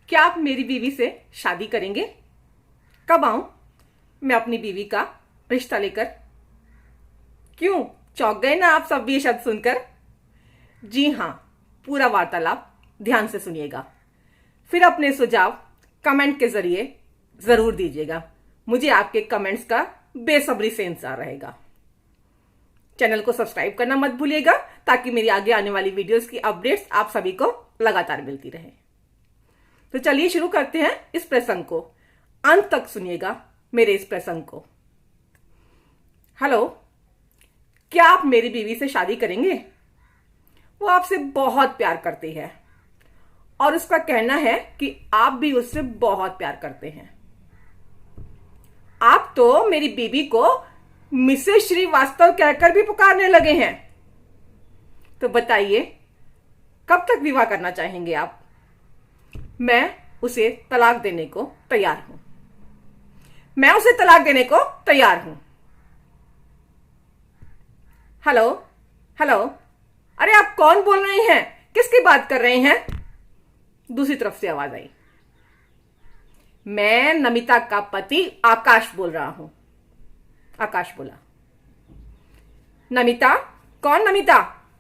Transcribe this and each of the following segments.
क्या आप मेरी बीवी से शादी करेंगे? कब आऊं मैं अपनी बीवी का रिश्ता लेकर? क्यों चौंक गए ना आप सब भी ये शब्द सुनकर? जी हाँ, पूरा वार्तालाप ध्यान से सुनिएगा, फिर अपने सुझाव कमेंट के जरिए जरूर दीजिएगा। मुझे आपके कमेंट्स का बेसब्री से इंतजार रहेगा। चैनल को सब्सक्राइब करना मत भूलिएगा ताकि मेरी आगे आने वाली वीडियोस की अपडेट्स आप सभी को लगातार मिलती रहे। तो चलिए शुरू करते हैं इस प्रसंग को। अंत तक सुनिएगा मेरे इस प्रसंग को। हेलो, क्या आप मेरी बीवी से शादी करेंगे? वो आपसे बहुत प्यार करती है और उसका कहना है कि आप भी उससे बहुत प्यार करते हैं। आप तो मेरी बीवी को मिसेस श्रीवास्तव कहकर भी पुकारने लगे हैं। तो बताइए, कब तक विवाह करना चाहेंगे आप? मैं उसे तलाक देने को तैयार हूं। मैं उसे तलाक देने को तैयार हूं। हेलो हेलो, अरे आप कौन बोल रहे हैं? किसकी बात कर रहे हैं? दूसरी तरफ से आवाज आई। मैं नमिता का पति आकाश बोल रहा हूं। आकाश बोला। नमिता? कौन नमिता?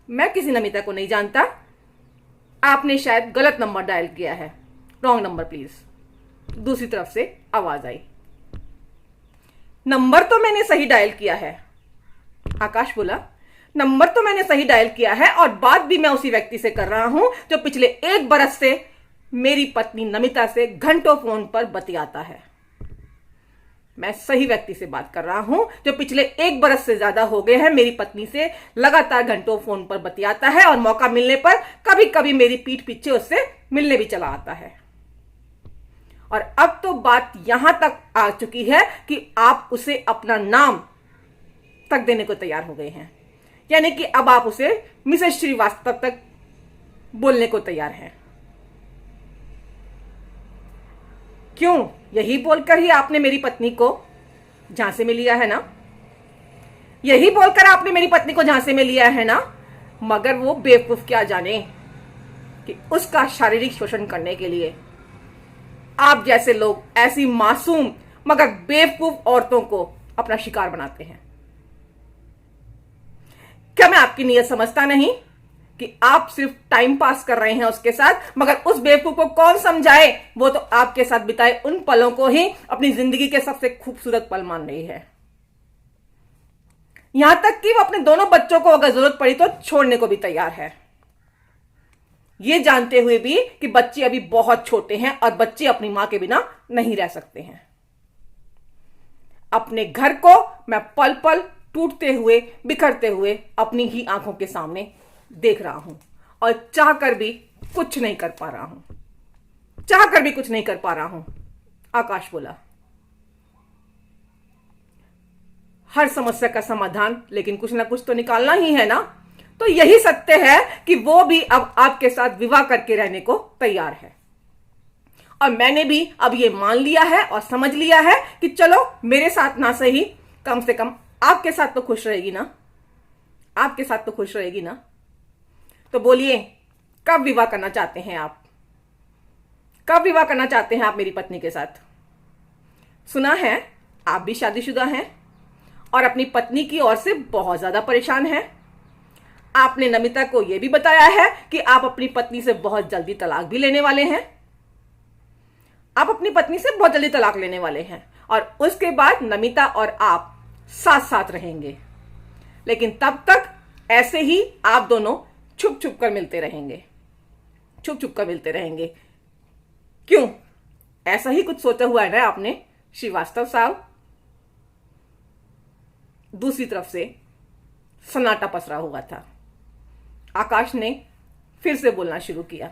मैं किसी नमिता को नहीं जानता। आपने शायद गलत नंबर डायल किया है। Wrong number please. दूसरी तरफ से आवाज आई। नंबर तो मैंने सही डायल किया है। आकाश बोला, नंबर तो मैंने सही डायल किया है और बात भी मैं उसी व्यक्ति से कर रहा हूं जो पिछले 1 बरस से मेरी पत्नी नमिता से घंटों फोन पर बतियाता है। मैं सही व्यक्ति से बात कर रहा हूं जो पिछले 1 बरस से ज्यादा हो गए हैं मेरी पत्नी से लगातार घंटों फोन पर बतियाता है और मौका मिलने पर कभी कभी मेरी पीठ पीछे उससे मिलने भी चला आता है। और अब तो बात यहां तक आ चुकी है कि आप उसे अपना नाम तक देने को तैयार हो गए हैं, यानी कि अब आप उसे मिसेस श्रीवास्तव तक बोलने को तैयार हैं। क्यों? यही बोलकर ही आपने मेरी पत्नी को झांसे में लिया है ना? यही बोलकर आपने मेरी पत्नी को झांसे में लिया है ना? मगर वो बेवकूफ क्या जाने कि उसका शारीरिक शोषण करने के लिए आप जैसे लोग ऐसी मासूम मगर बेवकूफ औरतों को अपना शिकार बनाते हैं। क्या मैं आपकी नीयत समझता नहीं कि आप सिर्फ टाइम पास कर रहे हैं उसके साथ, मगर उस बेवकूफ को कौन समझाए? वो तो आपके साथ बिताए उन पलों को ही अपनी जिंदगी के सबसे खूबसूरत पल मान रही है। यहां तक कि वो अपने दोनों बच्चों को अगर जरूरत पड़ी तो छोड़ने को भी तैयार है, ये जानते हुए भी कि बच्चे अभी बहुत छोटे हैं और बच्चे अपनी मां के बिना नहीं रह सकते हैं। अपने घर को मैं पल पल टूटते हुए बिखरते हुए अपनी ही आंखों के सामने देख रहा हूं और चाहकर भी कुछ नहीं कर पा रहा हूं। चाहकर भी कुछ नहीं कर पा रहा हूं। आकाश बोला। हर समस्या का समाधान लेकिन कुछ ना कुछ तो निकालना ही है ना? तो यही सत्य है कि वो भी अब आपके साथ विवाह करके रहने को तैयार है और मैंने भी अब ये मान लिया है और समझ लिया है कि चलो मेरे साथ ना सही, कम से कम आपके साथ तो खुश रहेगी ना? आपके साथ तो खुश रहेगी ना? तो बोलिए, कब विवाह करना चाहते हैं आप? कब विवाह करना चाहते हैं आप मेरी पत्नी के साथ? सुना है आप भी शादीशुदा हैं और अपनी पत्नी की ओर से बहुत ज्यादा परेशान हैं। आपने नमिता को यह भी बताया है कि आप अपनी पत्नी से बहुत जल्दी तलाक भी लेने वाले हैं। आप अपनी पत्नी से बहुत जल्दी तलाक लेने वाले हैं और उसके बाद नमिता और आप साथ साथ रहेंगे, लेकिन तब तक ऐसे ही आप दोनों छुप छुप कर मिलते रहेंगे। छुप छुप कर मिलते रहेंगे। क्यों? ऐसा ही कुछ सोचा हुआ है ना आपने श्रीवास्तव साहब? दूसरी तरफ से सन्नाटा पसरा हुआ था। आकाश ने फिर से बोलना शुरू किया।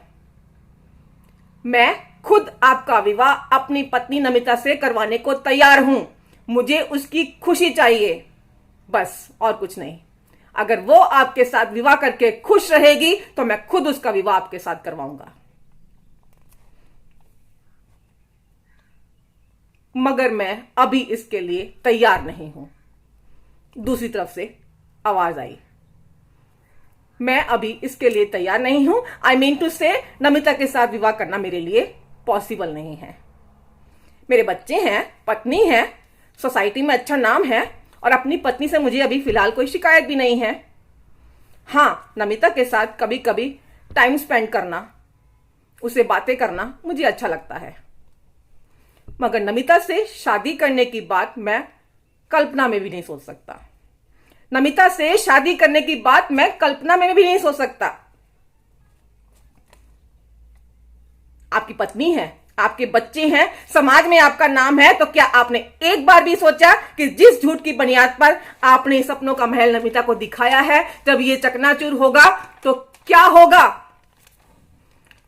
मैं खुद आपका विवाह अपनी पत्नी नमिता से करवाने को तैयार हूं। मुझे उसकी खुशी चाहिए, बस, और कुछ नहीं। अगर वो आपके साथ विवाह करके खुश रहेगी तो मैं खुद उसका विवाह आपके साथ करवाऊंगा। मगर मैं अभी इसके लिए तैयार नहीं हूं। दूसरी तरफ से आवाज आई। मैं अभी इसके लिए तैयार नहीं हूं। आई मीन टू से नमिता के साथ विवाह करना मेरे लिए पॉसिबल नहीं है। मेरे बच्चे हैं, पत्नी है, सोसाइटी में अच्छा नाम है और अपनी पत्नी से मुझे अभी फिलहाल कोई शिकायत भी नहीं है। हाँ, नमिता के साथ कभी कभी टाइम स्पेंड करना, उसे बातें करना मुझे अच्छा लगता है, मगर नमिता से शादी करने की बात मैं कल्पना में भी नहीं सोच सकता। नमिता से शादी करने की बात मैं कल्पना में भी नहीं सोच सकता। आपकी पत्नी है, आपके बच्चे हैं, समाज में आपका नाम है, तो क्या आपने एक बार भी सोचा कि जिस झूठ की बुनियाद पर आपने सपनों का महल नमिता को दिखाया है, जब ये चकनाचूर होगा तो क्या होगा?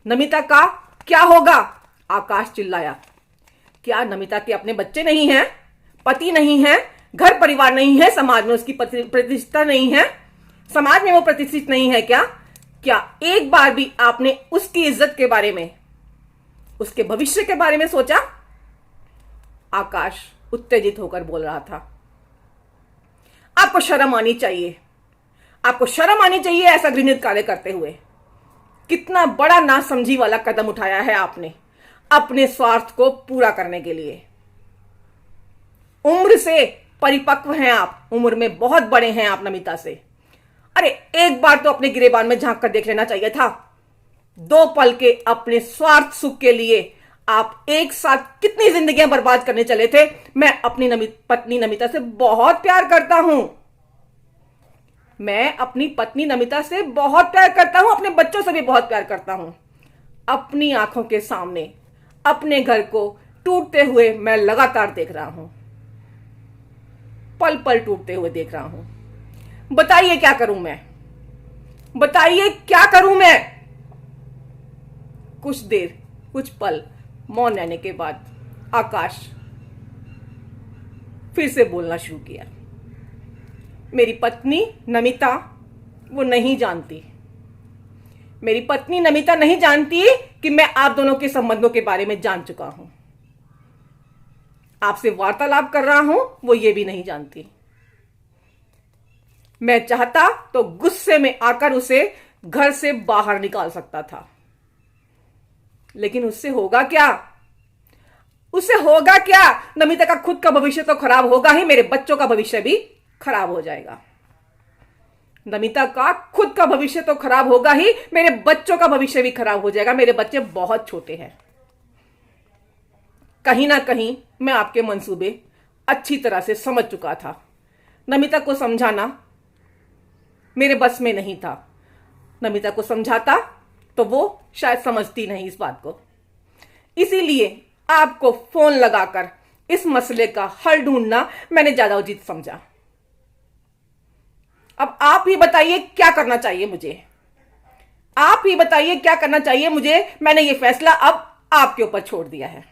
नमिता का क्या होगा? आकाश चिल्लाया। क्या नमिता के अपने बच्चे नहीं हैं, पति नहीं है, घर परिवार नहीं है, समाज में उसकी प्रतिष्ठा नहीं है, समाज में वो प्रतिष्ठित नहीं है? क्या एक बार भी आपने उसकी इज्जत के बारे में, उसके भविष्य के बारे में सोचा? आकाश उत्तेजित होकर बोल रहा था। आपको शर्म आनी चाहिए, आपको शर्म आनी चाहिए ऐसा घृणित कार्य करते हुए। कितना बड़ा नासमझी वाला कदम उठाया है आपने अपने स्वार्थ को पूरा करने के लिए। उम्र से परिपक्व हैं आप, उम्र में बहुत बड़े हैं आप नमिता से। अरे एक बार तो अपने गिरेबान में झांक कर देख लेना चाहिए था। 2 पल के अपने स्वार्थ सुख के लिए आप एक साथ कितनी जिंदगियां बर्बाद करने चले थे। मैं अपनी पत्नी नमिता से बहुत प्यार करता हूं, मैं अपनी पत्नी नमिता से बहुत प्यार करता हूं, अपने बच्चों से भी बहुत प्यार करता हूं। अपनी आंखों के सामने अपने घर को टूटते हुए मैं लगातार देख रहा हूं, पल पल टूटते हुए देख रहा हूं। बताइए क्या करूं मैं, बताइए क्या करूं मैं? कुछ देर, कुछ पल मौन रहने के बाद आकाश फिर से बोलना शुरू किया। मेरी पत्नी नमिता वो नहीं जानती, मेरी पत्नी नमिता नहीं जानती कि मैं आप दोनों के संबंधों के बारे में जान चुका हूं। आपसे वार्तालाप कर रहा हूं, वो ये भी नहीं जानती। मैं चाहता तो गुस्से में आकर उसे घर से बाहर निकाल सकता था, लेकिन उससे होगा क्या? उससे होगा क्या? नमिता का खुद का भविष्य तो खराब होगा ही, मेरे बच्चों का भविष्य भी खराब हो जाएगा। नमिता का खुद का भविष्य तो खराब होगा ही, मेरे बच्चों का भविष्य भी खराब हो जाएगा। मेरे बच्चे बहुत छोटे हैं। कहीं ना कहीं मैं आपके मंसूबे अच्छी तरह से समझ चुका था। नमिता को समझाना मेरे बस में नहीं था। नमिता को समझाता तो वो शायद समझती नहीं इस बात को। इसीलिए आपको फोन लगाकर इस मसले का हल ढूंढना मैंने ज्यादा उचित समझा। अब आप ही बताइए क्या करना चाहिए मुझे, आप ही बताइए क्या करना चाहिए मुझे। मैंने ये फैसला अब आपके ऊपर छोड़ दिया है।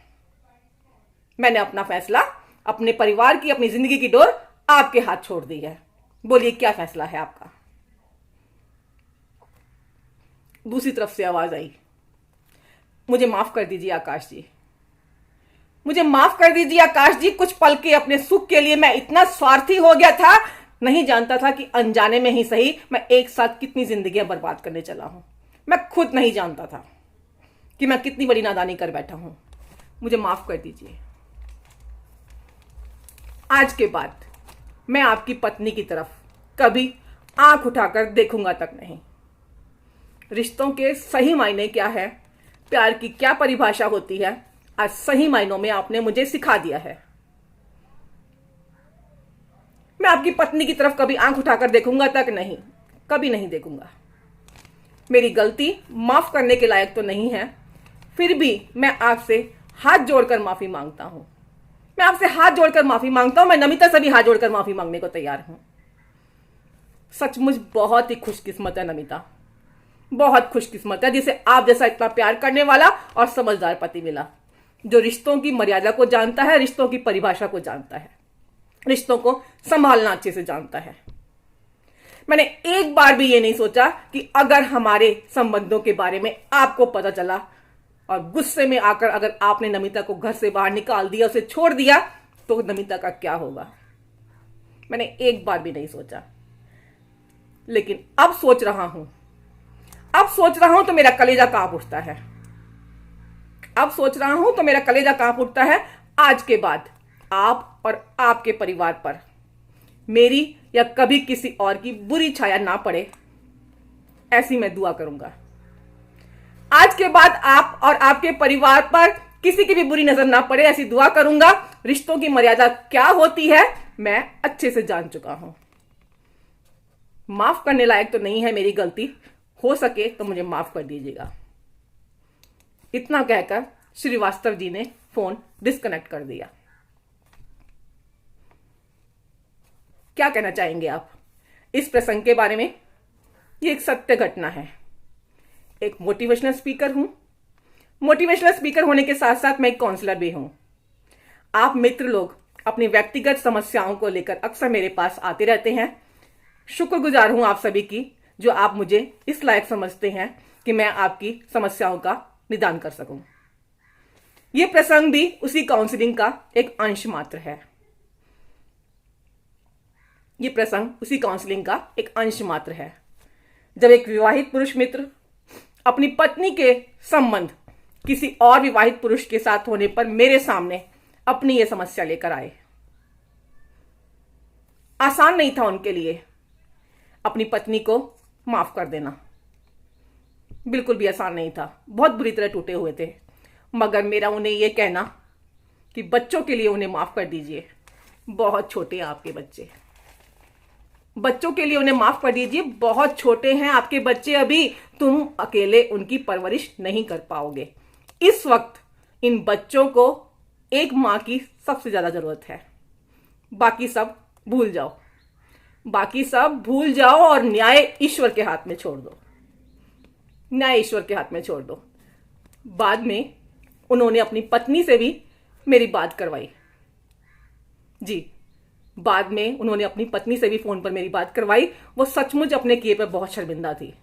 मैंने अपना फैसला, अपने परिवार की, अपनी जिंदगी की डोर आपके हाथ छोड़ दी है। बोलिए क्या फैसला है आपका? दूसरी तरफ से आवाज आई, मुझे माफ कर दीजिए आकाश जी, मुझे माफ कर दीजिए आकाश जी। कुछ पल के अपने सुख के लिए मैं इतना स्वार्थी हो गया था, नहीं जानता था कि अनजाने में ही सही मैं एक साथ कितनी जिंदगियां बर्बाद करने चला हूं। मैं खुद नहीं जानता था कि मैं कितनी बड़ी नादानी कर बैठा हूं। मुझे माफ कर दीजिए। आज के बाद मैं आपकी पत्नी की तरफ कभी आंख उठाकर देखूंगा तक नहीं। रिश्तों के सही मायने क्या है, प्यार की क्या परिभाषा होती है, आज सही मायनों में आपने मुझे सिखा दिया है। मैं आपकी पत्नी की तरफ कभी आंख उठाकर देखूंगा तक नहीं, कभी नहीं देखूंगा। मेरी गलती माफ करने के लायक तो नहीं है, फिर भी मैं आपसे हाथ जोड़कर माफी मांगता हूं। मैं आपसे हाथ जोड़कर माफी मांगता हूं। मैं नमिता से भी हाथ जोड़कर माफी मांगने को तैयार हूं। सचमुच बहुत ही खुशकिस्मत है नमिता, बहुत खुशकिस्मत है जिसे आप जैसा इतना प्यार करने वाला और समझदार पति मिला, जो रिश्तों की मर्यादा को जानता है, रिश्तों की परिभाषा को जानता है, रिश्तों को संभालना अच्छे से जानता है। मैंने एक बार भी ये नहीं सोचा कि अगर हमारे संबंधों के बारे में आपको पता चला और गुस्से में आकर अगर आपने नमिता को घर से बाहर निकाल दिया, उसे छोड़ दिया, तो नमिता का क्या होगा। मैंने एक बार भी नहीं सोचा, लेकिन अब सोच रहा हूं, अब सोच रहा हूं तो मेरा कलेजा कांप उठता है। अब सोच रहा हूं तो मेरा कलेजा कांप उठता है। आज के बाद आप और आपके परिवार पर मेरी या कभी किसी और की बुरी छाया ना पड़े, ऐसी मैं दुआ करूंगा। आज के बाद आप और आपके परिवार पर किसी की भी बुरी नजर ना पड़े, ऐसी दुआ करूंगा। रिश्तों की मर्यादा क्या होती है मैं अच्छे से जान चुका हूं। माफ करने लायक तो नहीं है मेरी गलती, हो सके तो मुझे माफ कर दीजिएगा। इतना कहकर श्रीवास्तव जी ने फोन डिस्कनेक्ट कर दिया। क्या कहना चाहेंगे आप इस प्रसंग के बारे में? ये एक सत्य घटना है। एक मोटिवेशनल स्पीकर हूं। मोटिवेशनल स्पीकर होने के साथ साथ मैं एक काउंसलर भी हूं। आप मित्र लोग अपनी व्यक्तिगत समस्याओं को लेकर अक्सर मेरे पास आते रहते हैं। शुक्रगुजार हूं आप सभी की, जो आप मुझे इस लायक समझते हैं कि मैं आपकी समस्याओं का निदान कर सकूं। यह प्रसंग भी उसी काउंसलिंग का एक अंश मात्र है। यह प्रसंग उसी काउंसलिंग का एक अंश मात्र है। जब एक विवाहित पुरुष मित्र अपनी पत्नी के संबंध किसी और विवाहित पुरुष के साथ होने पर मेरे सामने अपनी यह समस्या लेकर आए, आसान नहीं था उनके लिए अपनी पत्नी को माफ कर देना। बिल्कुल भी आसान नहीं था, बहुत बुरी तरह टूटे हुए थे। मगर मेरा उन्हें यह कहना कि बच्चों के लिए उन्हें माफ कर दीजिए, बहुत छोटे हैं आपके बच्चे, बच्चों के लिए उन्हें माफ कर दीजिए, बहुत छोटे हैं आपके बच्चे, अभी तुम अकेले उनकी परवरिश नहीं कर पाओगे। इस वक्त इन बच्चों को एक मां की सबसे ज्यादा जरूरत है। बाकी सब भूल जाओ, बाकी सब भूल जाओ और न्याय ईश्वर के हाथ में छोड़ दो, न्याय ईश्वर के हाथ में छोड़ दो। बाद में उन्होंने अपनी पत्नी से भी मेरी बात करवाई। जी, बाद में उन्होंने अपनी पत्नी से भी फोन पर मेरी बात करवाई। वो सचमुच अपने किए पर बहुत शर्मिंदा थी,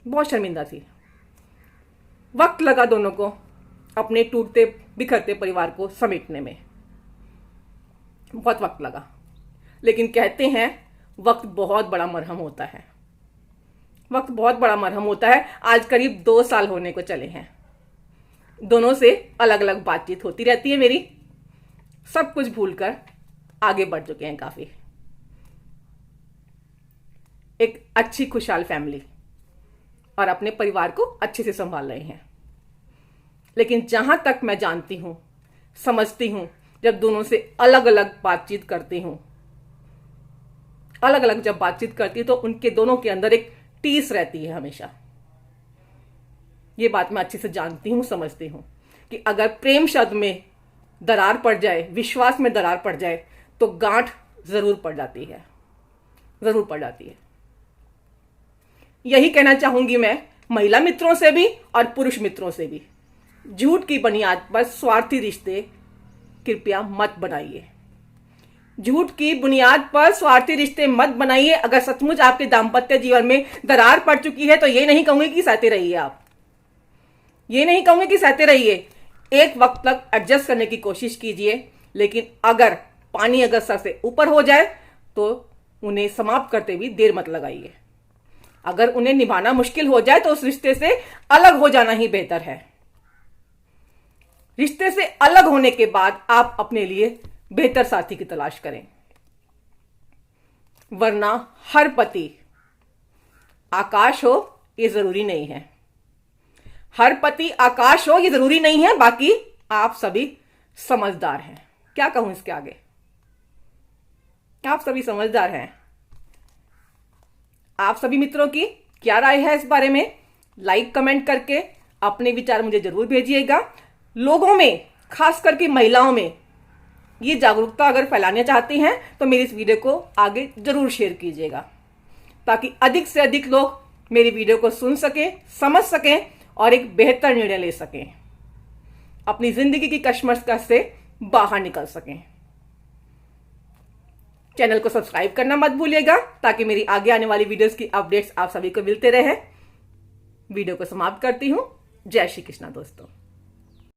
बहुत शर्मिंदा थी। वक्त लगा दोनों को अपने टूटते बिखरते परिवार को समेटने में, बहुत वक्त लगा। लेकिन कहते हैं वक्त बहुत बड़ा मरहम होता है, वक्त बहुत बड़ा मरहम होता है। आज करीब 2 साल होने को चले हैं। दोनों से अलग अलग बातचीत होती रहती है मेरी। सब कुछ भूलकर आगे बढ़ चुके हैं काफी। एक अच्छी खुशहाल फैमिली और अपने परिवार को अच्छे से संभाल रहे हैं। लेकिन जहां तक मैं जानती हूं, समझती हूं, जब दोनों से अलग अलग बातचीत करती हूं, अलग अलग जब बातचीत करती हूं, तो उनके दोनों के अंदर एक टीस रहती है हमेशा। ये बात मैं अच्छे से जानती हूं, समझती हूं कि अगर प्रेम शब्द में दरार पड़ जाए, विश्वास में दरार पड़ जाए, तो गांठ जरूर पड़ जाती है, जरूर पड़ जाती है। यही कहना चाहूंगी मैं महिला मित्रों से भी और पुरुष मित्रों से भी। झूठ की बुनियाद पर स्वार्थी रिश्ते कृपया मत बनाइए। झूठ की बुनियाद पर स्वार्थी रिश्ते मत बनाइए। अगर सचमुच आपके दाम्पत्य जीवन में दरार पड़ चुकी है तो ये नहीं कहूंगी कि सहते रहिए, आप ये नहीं कहूंगी कि सहते रहिए। एक वक्त तक एडजस्ट करने की कोशिश कीजिए, लेकिन अगर पानी अगर सर से ऊपर हो जाए तो उन्हें समाप्त करते भी देर मत लगाइए। अगर उन्हें निभाना मुश्किल हो जाए तो उस रिश्ते से अलग हो जाना ही बेहतर है। रिश्ते से अलग होने के बाद आप अपने लिए बेहतर साथी की तलाश करें, वरना हर पति आकाश हो ये जरूरी नहीं है। हर पति आकाश हो ये जरूरी नहीं है। बाकी आप सभी समझदार हैं। क्या कहूं इसके आगे, आप सभी समझदार हैं। आप सभी मित्रों की क्या राय है इस बारे में? लाइक कमेंट करके अपने विचार मुझे जरूर भेजिएगा। लोगों में, खास करके महिलाओं में ये जागरूकता अगर फैलाना चाहते हैं तो मेरी इस वीडियो को आगे जरूर शेयर कीजिएगा, ताकि अधिक से अधिक लोग मेरी वीडियो को सुन सकें, समझ सकें और एक बेहतर निर्णय ले सकें, अपनी जिंदगी की कश्मकश से बाहर निकल सकें। चैनल को सब्सक्राइब करना मत भूलिएगा, ताकि मेरी आगे आने वाली वीडियोस की अपडेट्स आप सभी को मिलते रहे। वीडियो को समाप्त करती हूं। जय श्री कृष्णा दोस्तों।